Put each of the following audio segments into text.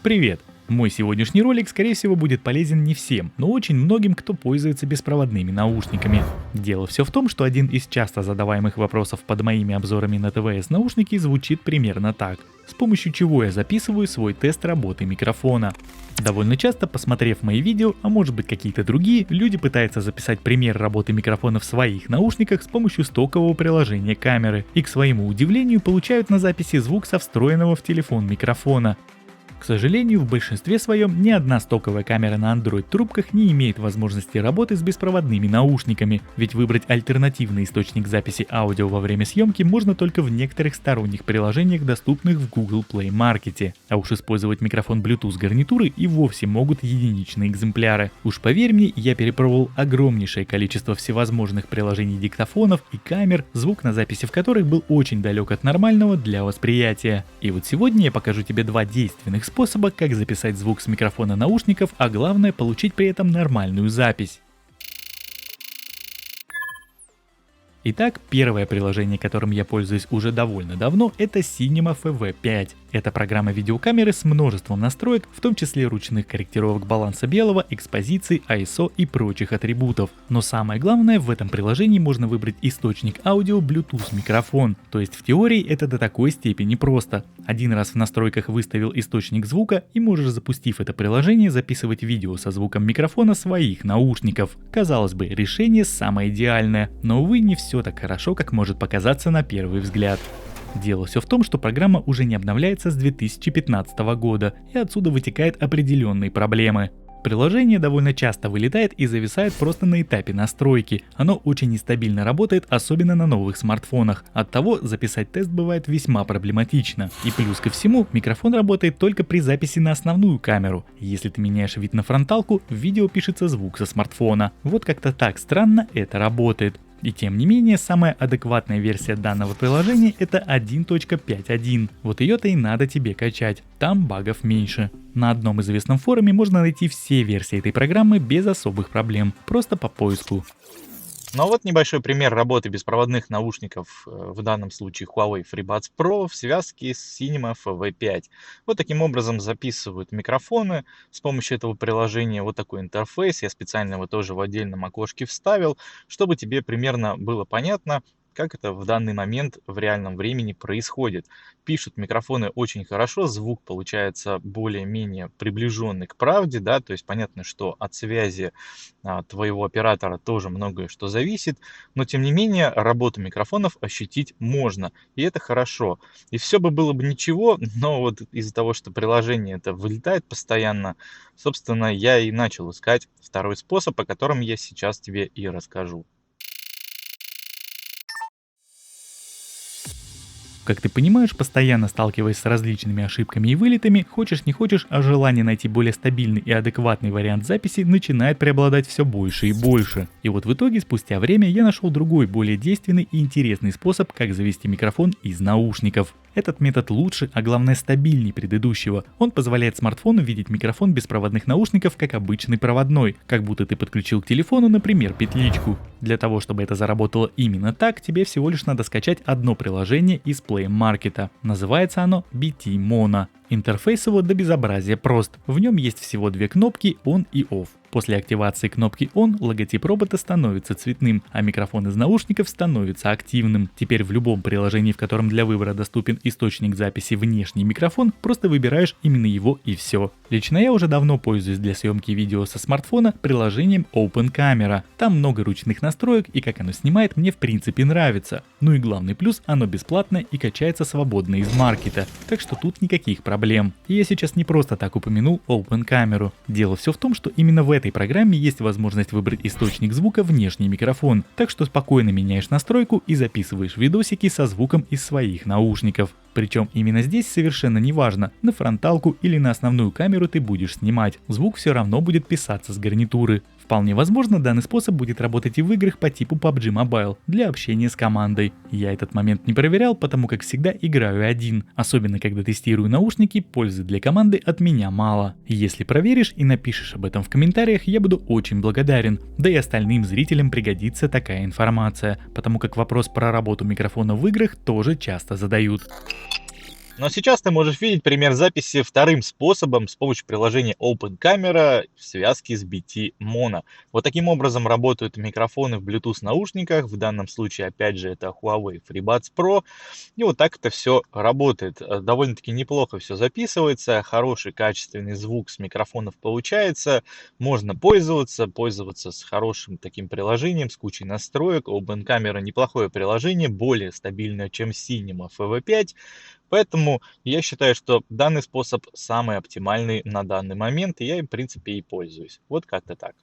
Привет! Мой сегодняшний ролик, скорее всего, будет полезен не всем, но очень многим, кто пользуется беспроводными наушниками. Дело все в том, что один из часто задаваемых вопросов под моими обзорами на ТВС наушники звучит примерно так. С помощью чего я записываю свой тест работы микрофона. Довольно часто, посмотрев мои видео, а может быть какие-то другие, люди пытаются записать пример работы микрофона в своих наушниках с помощью стокового приложения камеры и, к своему удивлению, получают на записи звук со встроенного в телефон микрофона. К сожалению, в большинстве своем ни одна стоковая камера на Android-трубках не имеет возможности работы с беспроводными наушниками, ведь выбрать альтернативный источник записи аудио во время съемки можно только в некоторых сторонних приложениях, доступных в Google Play Market. А уж использовать микрофон Bluetooth гарнитуры и вовсе могут единичные экземпляры. Уж поверь мне, я перепробовал огромнейшее количество всевозможных приложений диктофонов и камер, звук на записи в которых был очень далек от нормального для восприятия. И вот сегодня я покажу тебе два действенных способа, как записать звук с микрофона наушников, а главное получить при этом нормальную запись. Итак, первое приложение, которым я пользуюсь уже довольно давно, это Cinema FV5. Это программа видеокамеры с множеством настроек, в том числе ручных корректировок баланса белого, экспозиции, ISO и прочих атрибутов. Но самое главное, в этом приложении можно выбрать источник аудио Bluetooth микрофон. То есть в теории это до такой степени просто. Один раз в настройках выставил источник звука и можешь, запустив это приложение, записывать видео со звуком микрофона своих наушников. Казалось бы, решение самое идеальное, но увы, не все так хорошо, как может показаться на первый взгляд. Дело все в том, что программа уже не обновляется с 2015 года, и отсюда вытекают определенные проблемы. Приложение довольно часто вылетает и зависает просто на этапе настройки. Оно очень нестабильно работает, особенно на новых смартфонах. Оттого записать тест бывает весьма проблематично. И плюс ко всему, микрофон работает только при записи на основную камеру. Если ты меняешь вид на фронталку, в видео пишется звук со смартфона. Вот как-то так странно это работает. И тем не менее, самая адекватная версия данного приложения это 1.5.1. Вот ее-то и надо тебе качать, там багов меньше. На одном известном форуме можно найти все версии этой программы без особых проблем, просто по поиску. Ну а вот небольшой пример работы беспроводных наушников, в данном случае Huawei FreeBuds Pro в связке с Cinema FV5. Вот таким образом записывают микрофоны с помощью этого приложения. Вот такой интерфейс, я специально его тоже в отдельном окошке вставил, чтобы тебе примерно было понятно, как это в данный момент в реальном времени происходит. Пишут микрофоны очень хорошо, звук получается более-менее приближенный к правде, да, то есть понятно, что от связи твоего оператора тоже многое что зависит, но тем не менее работу микрофонов ощутить можно, и это хорошо. И все бы было бы ничего, но вот из-за того, что приложение это вылетает постоянно, собственно, я и начал искать второй способ, о котором я сейчас тебе и расскажу. Как ты понимаешь, постоянно сталкиваясь с различными ошибками и вылетами, хочешь не хочешь, а желание найти более стабильный и адекватный вариант записи начинает преобладать все больше и больше. И вот в итоге, спустя время, я нашел другой, более действенный и интересный способ, как завести микрофон из наушников. Этот метод лучше, а главное стабильнее предыдущего. Он позволяет смартфону видеть микрофон беспроводных наушников как обычный проводной, как будто ты подключил к телефону, например, петличку. Для того, чтобы это заработало именно так, тебе всего лишь надо скачать одно приложение из Play Market. Называется оно BT Mono. Интерфейс его до безобразия прост. В нем есть всего две кнопки On и Off. После активации кнопки On логотип робота становится цветным, а микрофон из наушников становится активным. Теперь в любом приложении, в котором для выбора доступен источник записи внешний микрофон, просто выбираешь именно его и все. Лично я уже давно пользуюсь для съемки видео со смартфона приложением Open Camera. Там много ручных настроек, и как оно снимает, мне в принципе нравится. Ну и главный плюс, оно бесплатное и качается свободно из маркета, так что тут никаких проблем. И я сейчас не просто так упомянул Open Camera. Дело все в том, что именно в этой программе есть возможность выбрать источник звука внешний микрофон, так что спокойно меняешь настройку и записываешь видосики со звуком из своих наушников. Причем именно здесь совершенно не важно, на фронталку или на основную камеру ты будешь снимать, звук все равно будет писаться с гарнитуры. В Вполне возможно, данный способ будет работать и в играх по типу PUBG Mobile для общения с командой. Я этот момент не проверял, потому как всегда играю один. Особенно когда тестирую наушники, пользы для команды от меня мало. Если проверишь и напишешь об этом в комментариях, я буду очень благодарен. Да и остальным зрителям пригодится такая информация, потому как вопрос про работу микрофона в играх тоже часто задают. Но сейчас ты можешь видеть пример записи вторым способом с помощью приложения OpenCamera в связке с BT Mono. Вот таким образом работают микрофоны в Bluetooth наушниках. В данном случае, опять же, это Huawei FreeBuds Pro. И вот так это все работает. Довольно-таки неплохо все записывается. Хороший качественный звук с микрофонов получается. Можно пользоваться с хорошим таким приложением, с кучей настроек. OpenCamera неплохое приложение, более стабильное, чем Cinema FV5. Поэтому я считаю, что данный способ самый оптимальный на данный момент, и я им, в принципе, и пользуюсь. Вот как-то так.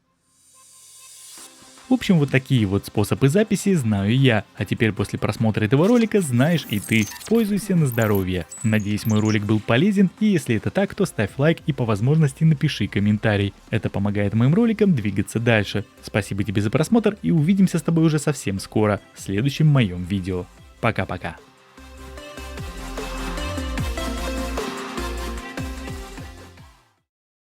В общем, вот такие вот способы записи знаю я, а теперь после просмотра этого ролика знаешь и ты. Пользуйся на здоровье. Надеюсь, мой ролик был полезен, и если это так, то ставь лайк и по возможности напиши комментарий. Это помогает моим роликам двигаться дальше. Спасибо тебе за просмотр, и увидимся с тобой уже совсем скоро в следующем моем видео. Пока-пока.